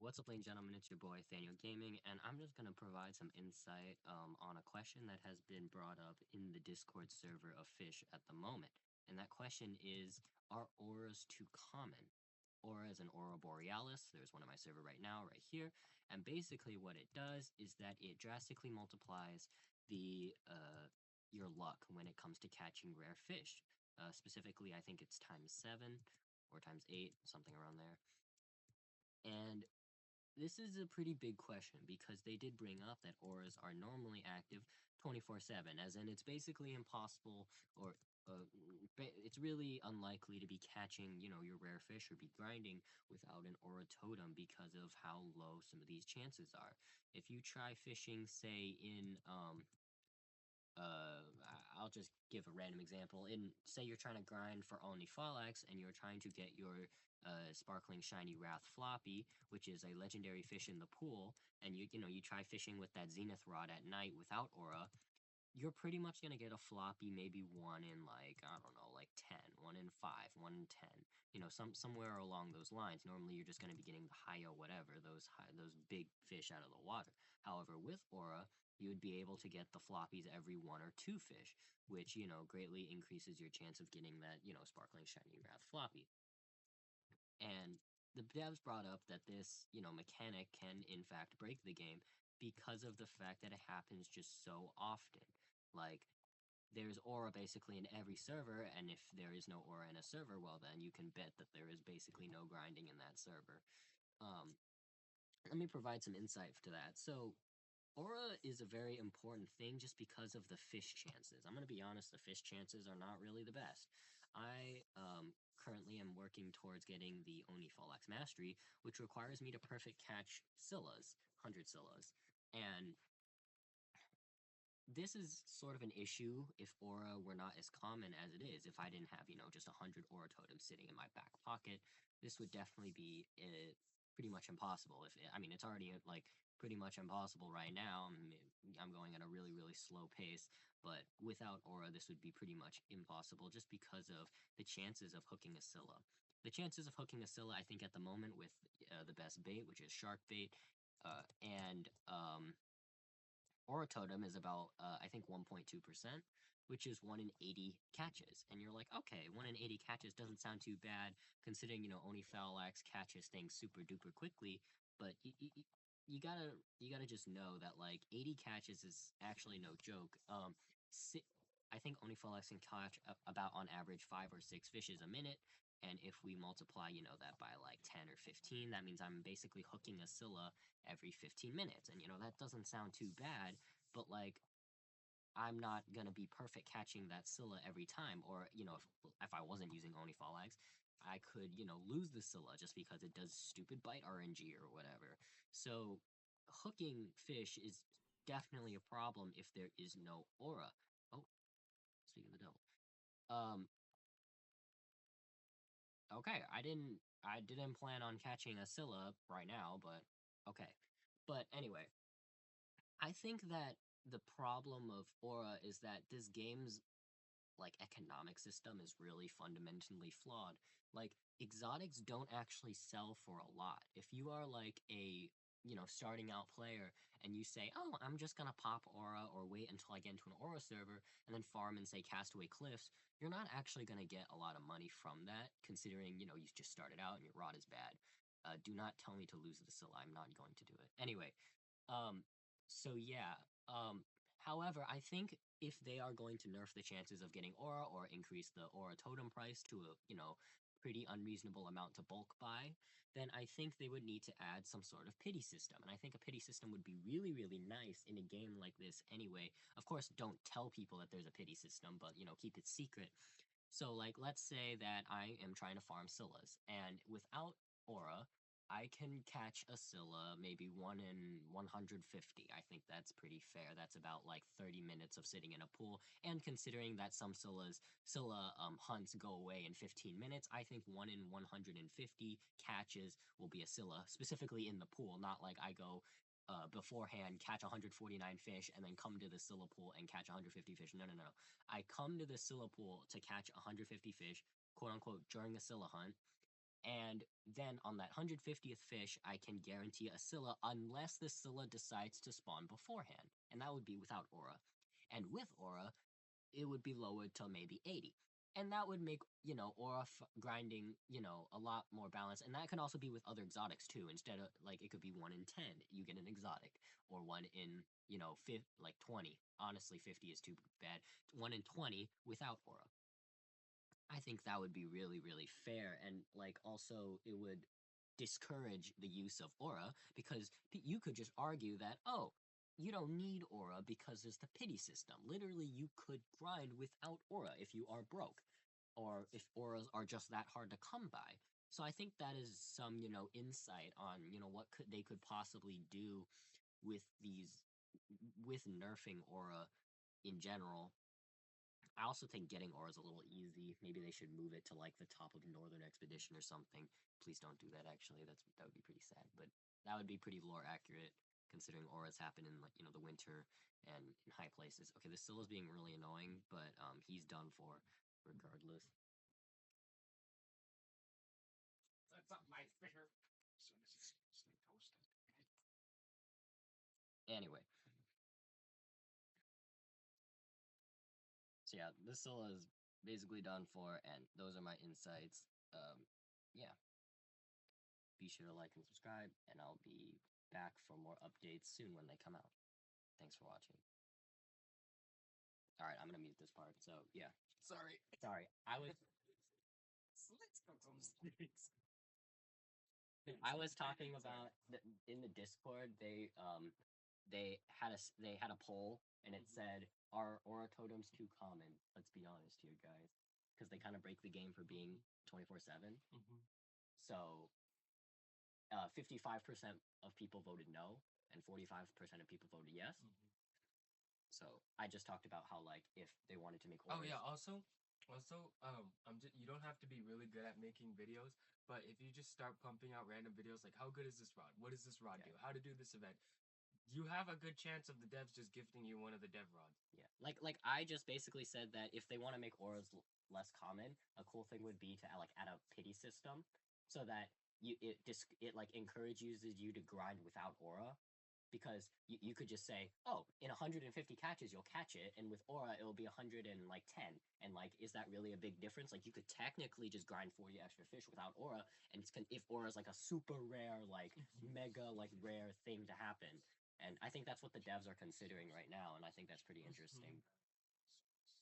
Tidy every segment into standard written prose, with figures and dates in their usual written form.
What's up, ladies and gentlemen? It's your boy, Thaniel Gaming, and I'm just going to provide some insight on a question that has been brought up in the Discord server of Fish at the moment. And that question is, are auras too common? Aura is an aurora borealis. There's one on my server right now, right here. And basically what it does is that it drastically multiplies the your luck when it comes to catching rare fish. Specifically, I think it's times 7 or times 8, something around there. And this is a pretty big question because they did bring up that auras are normally active 24/7, as in it's basically impossible or it's really unlikely to be catching, your rare fish or be grinding without an aura totem because of how low some of these chances are. If you try fishing, say, in I'll just give a random example. Say you're trying to grind for only Falax and you're trying to get your sparkling shiny Wrath Floppy, which is a legendary fish in the pool, and you try fishing with that Zenith Rod at night without aura, you're pretty much gonna get a floppy, maybe one in, like, I don't know, like 10, 1 in 5, 1 in 10. Somewhere along those lines. Normally you're just gonna be getting the high whatever, those big fish out of the water. However, with aura, you would be able to get the floppies every 1 or 2 fish, which, greatly increases your chance of getting that, sparkling shiny wrath floppy. And the devs brought up that this, mechanic can in fact break the game because of the fact that it happens just so often. Like, there's aura basically in every server, and if there is no aura in a server, well, then you can bet that there is basically no grinding in that server. Um, Let me provide some insight to that. So, aura is a very important thing just because of the fish chances. I'm going to be honest, the fish chances are not really the best. I currently am working towards getting the Oni Falax Mastery, which requires me to perfect catch Scyllas, 100 Scyllas. And this is sort of an issue if aura were not as common as it is. If I didn't have, just 100 aura totems sitting in my back pocket, this would definitely be pretty much impossible. I mean, it's already like pretty much impossible right now. I'm going at a really, really slow pace, but without aura, this would be pretty much impossible just because of the chances of hooking a Scylla. The chances of hooking a Scylla, I think, at the moment with the best bait, which is shark bait, and Aura Totem is about, I think, 1.2%, which is 1 in 80 catches. And you're like, okay, 1 in 80 catches doesn't sound too bad, considering, Oni Falax catches things super duper quickly. But you gotta just know that, like, 80 catches is actually no joke. I think Oni Falax can catch about, on average, 5 or 6 fishes a minute. And if we multiply, that by like 10 or 15, that means I'm basically hooking a Scylla every 15 minutes. And, that doesn't sound too bad, but like, I'm not going to be perfect catching that Scylla every time. Or, if I wasn't using Oni Falax, I could, lose the Scylla just because it does stupid bite RNG or whatever. So, hooking fish is definitely a problem if there is no aura. Oh, speaking of the devil. Um, Okay, I didn't plan on catching a Scylla right now, but okay. But anyway, I think that the problem of Aura is that this game's like economic system is really fundamentally flawed. Like, exotics don't actually sell for a lot. If you are like a, starting out player and you say, "Oh, I'm just gonna pop aura or wait until I get into an aura server and then farm in, say, Castaway Cliffs," you're not actually gonna get a lot of money from that, considering, you just started out and your rod is bad. Do not tell me to lose the Scylla. I'm not going to do it. Anyway, um, so yeah. However, I think if they are going to nerf the chances of getting aura or increase the aura totem price to a, pretty unreasonable amount to bulk buy, then I think they would need to add some sort of pity system. And I think a pity system would be really, really nice in a game like this anyway. Of course, don't tell people that there's a pity system, but, keep it secret. So, like, let's say that I am trying to farm Scyllas, and without aura, I can catch a Scylla maybe 1 in 150. I think that's pretty fair. That's about like 30 minutes of sitting in a pool. And considering that some Scylla hunts go away in 15 minutes, I think 1 in 150 catches will be a Scylla, specifically in the pool, not like I go beforehand, catch 149 fish, and then come to the Scylla pool and catch 150 fish. No, no, no. I come to the Scylla pool to catch 150 fish, quote unquote, during a Scylla hunt, And then on that 150th fish, I can guarantee a Scylla unless the Scylla decides to spawn beforehand. And that would be without Aura. And with Aura, it would be lowered to maybe 80. And that would make, Aura grinding, a lot more balanced. And that can also be with other exotics too. Instead of, like, it could be 1 in 10, you get an exotic. Or 1 in, 20. Honestly, 50 is too bad. 1 in 20 without Aura. I think that would be really, really fair. And, like, also, it would discourage the use of Aura because you could just argue that, oh, you don't need Aura because there's the pity system. Literally, you could grind without Aura if you are broke, or if Auras are just that hard to come by. So I think that is some, insight on, what they could possibly do with with nerfing Aura in general. I also think getting Aura is a little easy. Maybe they should move it to like the top of Northern Expedition or something. Please don't do that. Actually, that would be pretty sad. But that would be pretty lore accurate, considering Auras happen in like the winter and in high places. Okay, this Scylla's being really annoying, but he's done for regardless. That's not my finger. As soon as it's toasted. Anyway. So yeah, this Scylla is basically done for, and those are my insights. Yeah. Be sure to like and subscribe, and I'll be back for more updates soon when they come out. Thanks for watching. Alright, I'm gonna mute this part, so yeah. Sorry. I was I was talking about in the Discord. They had a poll, and it said, "Are Aura totems too common?" Let's be honest here, guys, because they kind of break the game for being 24/7. So, 55% of people voted no, and 45% of people voted yes. So I just talked about how, like, if they wanted to make Oh Auras, yeah, also, you don't have to be really good at making videos, but if you just start pumping out random videos like how good is this rod? What does this rod do? How to do this event? You have a good chance of the devs just gifting you one of the dev rods. yeah, like I just basically said that if they want to make Auras less common, a cool thing would be to like add a pity system so that it like encourages you to grind without Aura. Because you could just say, oh, in 150 catches, you'll catch it, and with Aura, it'll be 110. And, like, is that really a big difference? Like, you could technically just grind 40 extra fish without Aura, and if Aura is, like, a super rare, like, mega, like, rare thing to happen. And I think that's what the devs are considering right now, and I think that's pretty interesting.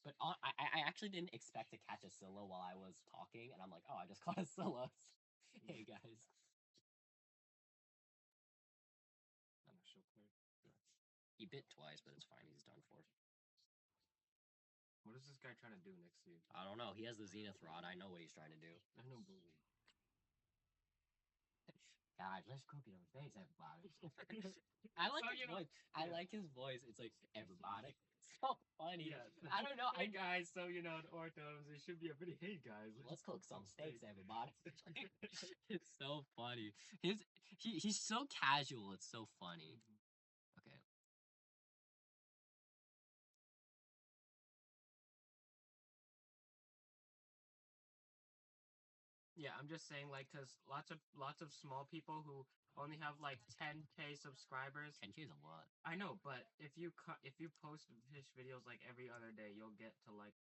But I actually didn't expect to catch a Scylla while I was talking, and I'm like, oh, I just caught a Scylla. Hey, guys. He bit twice, but it's fine. He's done for. What is this guy trying to do next to you? I don't know. He has the Zenith Rod. I know what he's trying to do. I know, boo. Guys, let's cook it on face, everybody. I like his voice. I like his voice. It's like, everybody. It's so funny. Yeah. I don't know. Hey guys, so the orthos, it should be a pretty. Hey guys, let's cook some steaks, everybody. It's so funny. He's so casual. It's so funny. Okay. Yeah, I'm just saying, like, cause lots of small people who only have like 10K subscribers. 10K is a lot. I know, but if you post fish videos like every other day, you'll get to like